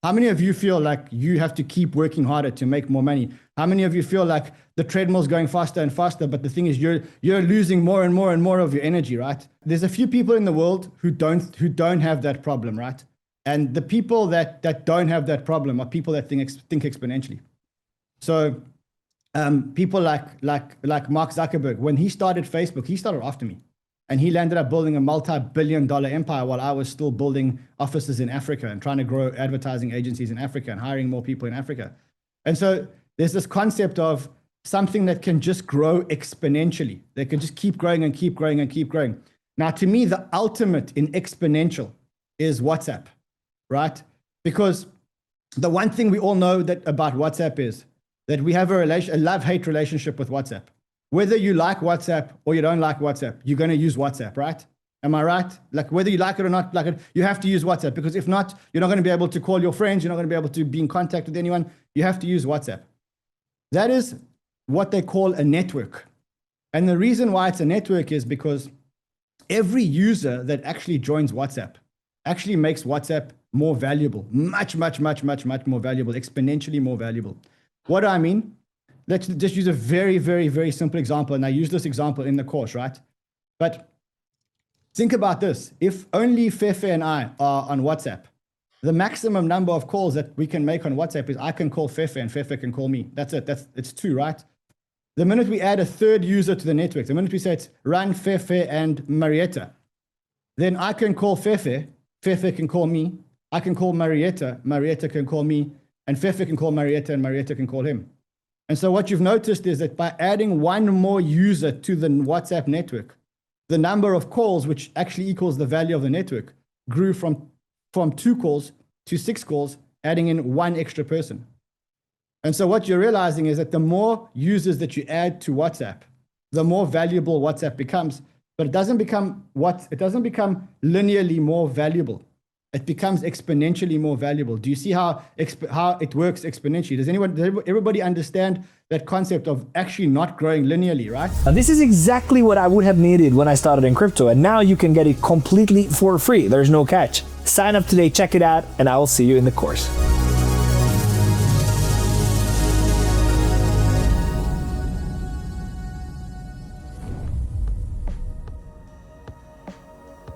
How many of you feel like you have to keep working harder to make more money? How many of you feel like the treadmill's going faster and faster, but the thing is you're losing more and more and more of your energy, right? There's a few people in the world who don't have that problem, right? And the people that don't have that problem are people that think exponentially. So people like Mark Zuckerberg, when he started Facebook, he started after me. And he landed up building a multi-billion-dollar empire while I was still building offices in Africa and trying to grow advertising agencies in Africa and hiring more people in Africa. And so there's this concept of something that can just grow exponentially. They can just keep growing and keep growing and keep growing. Now, to me, the ultimate in exponential is WhatsApp, right? Because the one thing we all know about WhatsApp is that we have a love-hate relationship with WhatsApp. Whether you like WhatsApp or you don't like WhatsApp, you're going to use WhatsApp, right? Am I right? Like whether you like it or not like it, you have to use WhatsApp, because if not, you're not going to be able to call your friends. You're not going to be able to be in contact with anyone. You have to use WhatsApp. That is what they call a network. And the reason why it's a network is because every user that actually joins WhatsApp actually makes WhatsApp more valuable, much more valuable, exponentially more valuable. What do I mean? Let's just use a very, very, very simple example. And I use this example in the course, right? But think about this. If only Fefe and I are on WhatsApp, the maximum number of calls that we can make on WhatsApp is I can call Fefe and Fefe can call me. That's it. It's two, right? The minute we add a third user to the network, the minute we say it's run Fefe and Marietta, then I can call Fefe, Fefe can call me. I can call Marietta, Marietta can call me, and Fefe can call Marietta and Marietta can call him. And so what you've noticed is that by adding one more user to the WhatsApp network, the number of calls, which actually equals the value of the network, grew from 2 calls to 6 calls, adding in one extra person. And so what you're realizing is that the more users that you add to WhatsApp, the more valuable WhatsApp becomes, but it doesn't become linearly more valuable. It becomes exponentially more valuable. Do you see how it works exponentially? Does everybody understand that concept of actually not growing linearly, right? Now, this is exactly what I would have needed when I started in crypto, and now you can get it completely for free. There's no catch. Sign up today, check it out, and I will see you in the course.